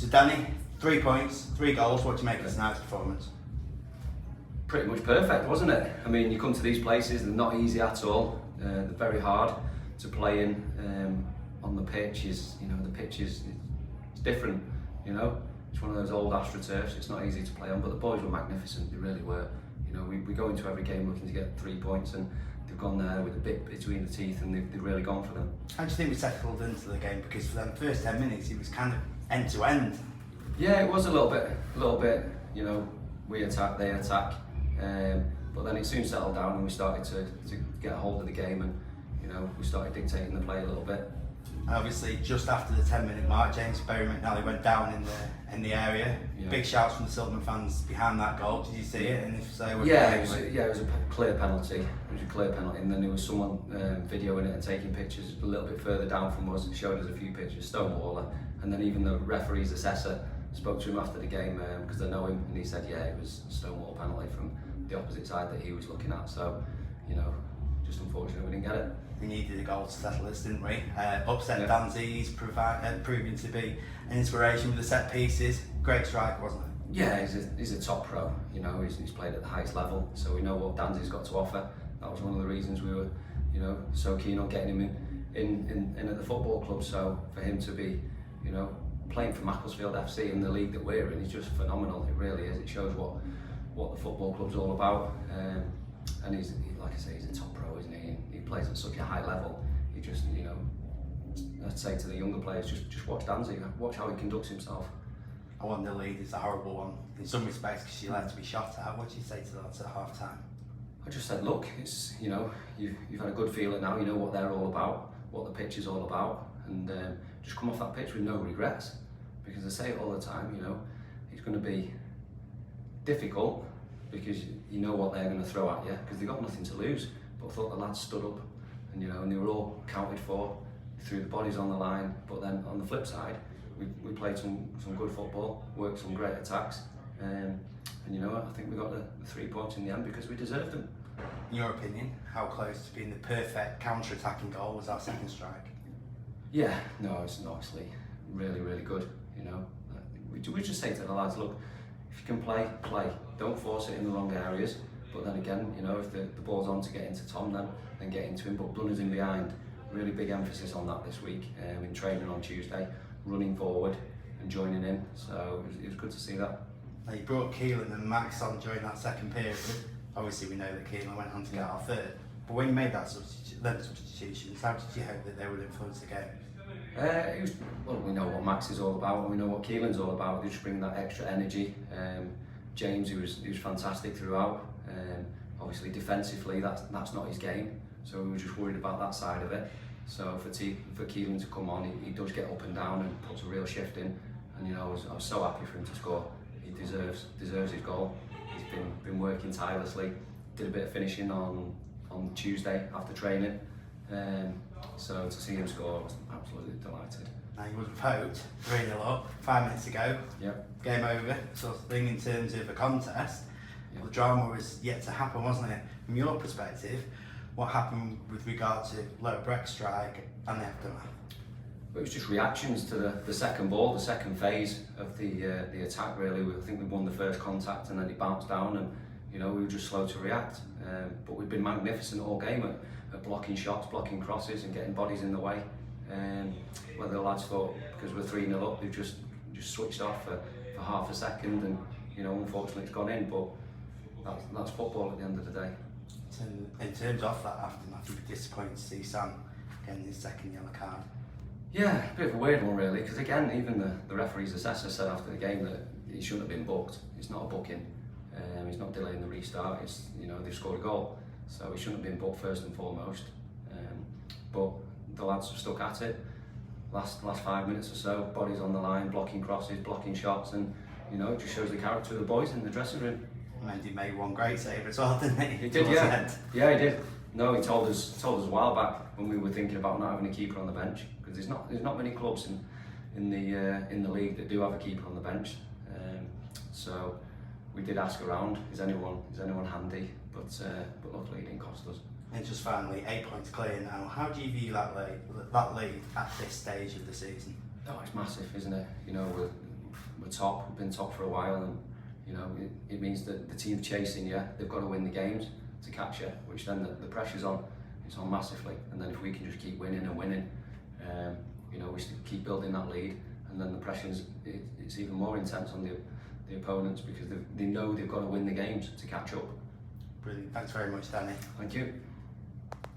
So Danny, 3 points, 3 goals. What do you make of tonight's performance? Pretty much perfect, wasn't it? I mean, you come to these places, they're not easy at all. They're very hard to play in. On the pitch is, the pitch is it's different. It's one of those old AstroTurfs. It's not easy to play on, but the boys were magnificent. They really were. We go into every game looking to get 3 points, and they've gone there with a bit between the teeth, and they've really gone for them. How do you think we settled into the game? Because for them first 10 minutes, it was kind of end to end. Yeah, it was a little bit. We attack, they attack, but then it soon settled down, and we started to get a hold of the game, and we started dictating the play a little bit. And obviously, just after the 10-minute mark, James Berry McNally went down in the area. Yeah. Big shouts from the Silkmen fans behind that goal. Did you see it? And if so, it was a clear penalty. It was a clear penalty, and then there was someone videoing it and taking pictures a little bit further down from us. It showed us a few pictures, Stonewaller, and then even the referee's assessor spoke to him after the game because they know him, and he said, yeah, it was a Stonewall penalty from the opposite side that he was looking at. So, just unfortunate we didn't get it. We needed a goal to settle this, didn't we? Upset Danzy, he's proving to be an inspiration with the set pieces. Great striker, wasn't it? Yeah, he's a top pro. He's played at the highest level, so we know what Danzy's got to offer. That was one of the reasons we were, so keen on getting him in at the football club. So for him to be, playing for Macclesfield FC in the league that we're in is just phenomenal. It really is. It shows what the football club's all about. And he's, like I say, he's a top pro, isn't he? He plays at such a high level. He just, I'd say to the younger players, just watch Danzy, watch how he conducts himself. I want the lead is a horrible one in some respects because she likes to be shot at. What do you say to that at half time? I just said, look, it's you've had a good feeling now. You know what they're all about, what the pitch is all about, and just come off that pitch with no regrets. Because I say it all the time, it's going to be difficult because you know what they're going to throw at you because they've got nothing to lose. But I thought the lads stood up, and they were all counted for, threw the bodies on the line. But then on the flip side, we played some good football, worked some great attacks, and I think we got the 3 points in the end because we deserved them. In your opinion, how close to being the perfect counter-attacking goal was our second strike? Yeah, no, it's obviously really, really good. We just say to the lads, look, if you can play. Don't force it in the wrong areas. But then again, if the ball's on to get into Tom, then get into him. But Dunner's in behind. Really big emphasis on that this week in training on Tuesday, running forward and joining in. So it was good to see that. Now you brought Keelan and Max on during that second period. Obviously, we know that Keelan went on to get our third. But when you made them substitutions, how did you hope that they would influence the game? We know what Max is all about, and we know what Keelan's all about. They just bring that extra energy. James, he was fantastic throughout. Obviously, defensively, that's not his game, so we were just worried about that side of it. So for Keelan to come on, he does get up and down and puts a real shift in. And I was so happy for him to score. He deserves his goal. He's been working tirelessly. Did a bit of finishing on Tuesday after training. So to see him score, I was absolutely delighted. Now you would have hoped 3-0 up, 5 minutes to go, Yep. Game over sort of thing in terms of a contest. Yep. The drama was yet to happen, wasn't it? From your perspective, what happened with regard to Lower Breck strike and the aftermath? It was just reactions to the second ball, the second phase of the attack really. I think we won the first contact and then it bounced down and we were just slow to react. But we've been magnificent all game at blocking shots, blocking crosses and getting bodies in the way. Whether the lads thought because we're 3-0 up, they've just switched off for half a second and unfortunately it's gone in, but that's football at the end of the day. In terms of that aftermath, you were disappointed to see Sam getting his second yellow card. Yeah, a bit of a weird one really, because again, even the referee's assessor said after the game that he shouldn't have been booked. It's not a booking. He's not delaying the restart. It's they've scored a goal, so he shouldn't have been booked first and foremost. But the lads have stuck at it. Last 5 minutes or so, bodies on the line, blocking crosses, blocking shots, and it just shows the character of the boys in the dressing room. Mendy made one great save as well, didn't he? He did, yeah. Yeah, he did. No, he told us a while back when we were thinking about not having a keeper on the bench because there's not many clubs in the league that do have a keeper on the bench. So we did ask around, is anyone handy? But luckily it didn't cost us. And just finally, 8 points clear now. How do you view that lead at this stage of the season? Oh, it's massive, isn't it? we're top. We've been top for a while, and you know it means that the team chasing you, they've got to win the games to catch you, which then the pressure's on. It's on massively, and then if we can just keep winning and winning, you know, we keep building that lead, and then the pressure's it's even more intense on the opponents because they know they've got to win the games to catch up. Brilliant. Thanks very much, Danny. Thank you.